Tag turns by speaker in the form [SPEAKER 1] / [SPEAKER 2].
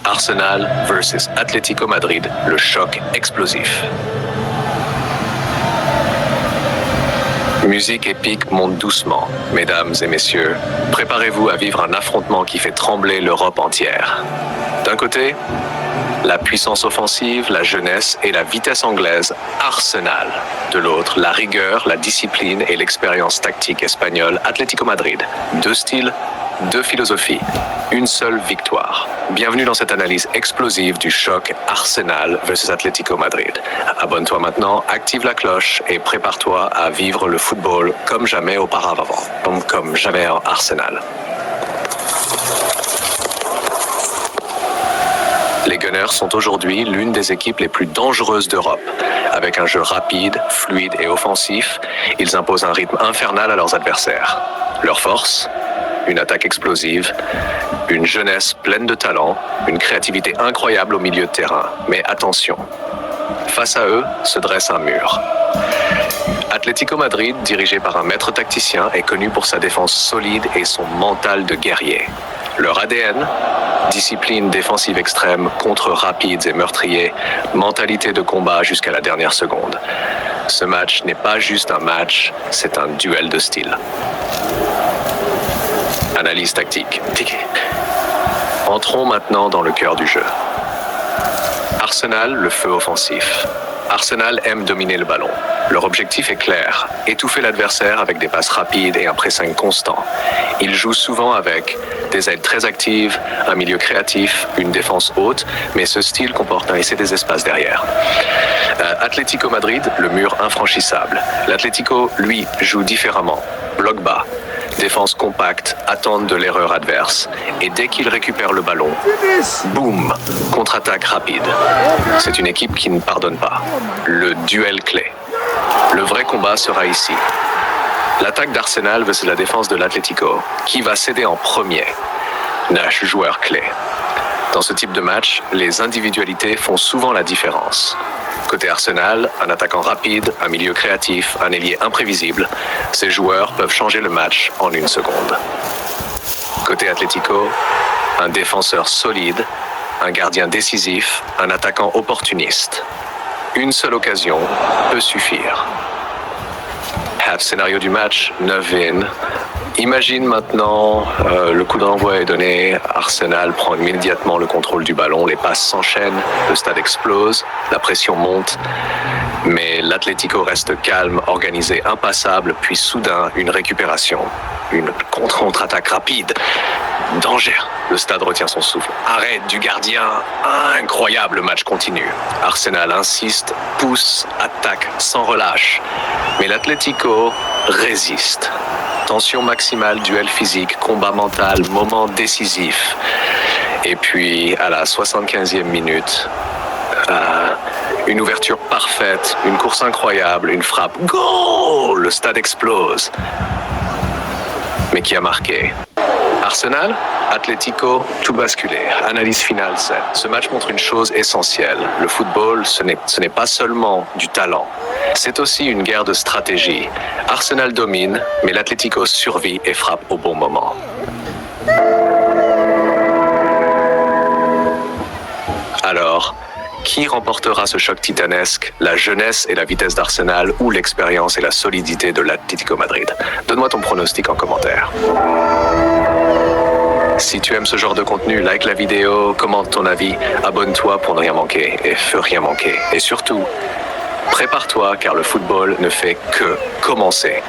[SPEAKER 1] Arsenal versus Atlético Madrid, le choc explosif. Musique épique monte doucement. Mesdames et messieurs, préparez-vous à vivre un affrontement qui fait trembler l'Europe entière. D'un côté, la puissance offensive, la jeunesse et la vitesse anglaise, Arsenal. De l'autre, la rigueur, la discipline et l'expérience tactique espagnole, Atlético Madrid. Deux styles, deux philosophies, une seule victoire. Bienvenue dans cette analyse explosive du choc Arsenal versus Atlético Madrid. Abonne-toi maintenant, active la cloche et prépare-toi à vivre le football comme jamais auparavant, comme jamais en Arsenal. Les Gunners sont aujourd'hui l'une des équipes les plus dangereuses d'Europe. Avec un jeu rapide, fluide et offensif, ils imposent un rythme infernal à leurs adversaires. Leur force ? Une attaque explosive, une jeunesse pleine de talent, une créativité incroyable au milieu de terrain. Mais attention, face à eux se dresse un mur. Atlético Madrid, dirigé par un maître tacticien, est connu pour sa défense solide et son mental de guerrier. Leur ADN, discipline défensive extrême, contre rapides et meurtriers, mentalité de combat jusqu'à la dernière seconde. Ce match n'est pas juste un match, c'est un duel de style. Analyse tactique. Entrons maintenant dans le cœur du jeu. Arsenal, le feu offensif. Arsenal aime dominer le ballon. Leur objectif est clair, étouffer l'adversaire avec des passes rapides et un pressing constant. Ils jouent souvent avec des ailes très actives, un milieu créatif, une défense haute, mais ce style comporte un essai des espaces derrière. Atlético Madrid, le mur infranchissable. L'Atlético, lui, joue différemment. Bloc bas, défense compacte, attente de l'erreur adverse. Et dès qu'il récupère le ballon, boum, contre-attaque rapide. C'est une équipe qui ne pardonne pas. Le duel clé. Le vrai combat sera ici. L'attaque d'Arsenal versus la défense de l'Atlético. Qui va céder en premier ? Nash, joueur clé. Dans ce type de match, les individualités font souvent la différence. Côté Arsenal, un attaquant rapide, un milieu créatif, un ailier imprévisible. Ces joueurs peuvent changer le match en une seconde. Côté Atlético, un défenseur solide, un gardien décisif, un attaquant opportuniste. Une seule occasion peut suffire. Scénario du match, 9-in. Imagine maintenant, le coup d'envoi est donné, Arsenal prend immédiatement le contrôle du ballon, les passes s'enchaînent, le stade explose, la pression monte, mais l'Atlético reste calme, organisé, impassable, puis soudain, une récupération, une contre-attaque rapide, danger. Le stade retient son souffle. Arrête du gardien, incroyable, le match continue. Arsenal insiste, pousse, attaque sans relâche, mais l'Atlético résiste. Tension maximale, duel physique, combat mental, moment décisif. Et puis, à la 75e minute, une ouverture parfaite, une course incroyable, une frappe. Goal! Le stade explose. Mais qui a marqué ? Arsenal, Atlético, tout basculé. Analyse finale, ce match montre une chose essentielle. Le football, ce n'est pas seulement du talent. C'est aussi une guerre de stratégie. Arsenal domine, mais l'Atlético survit et frappe au bon moment. Alors, qui remportera ce choc titanesque, la jeunesse et la vitesse d'Arsenal ou l'expérience et la solidité de l'Atlético Madrid ? Donne-moi ton pronostic en commentaire. Si tu aimes ce genre de contenu, like la vidéo, commente ton avis, abonne-toi pour ne rien manquer et fais rien manquer. Et surtout, prépare-toi car le football ne fait que commencer.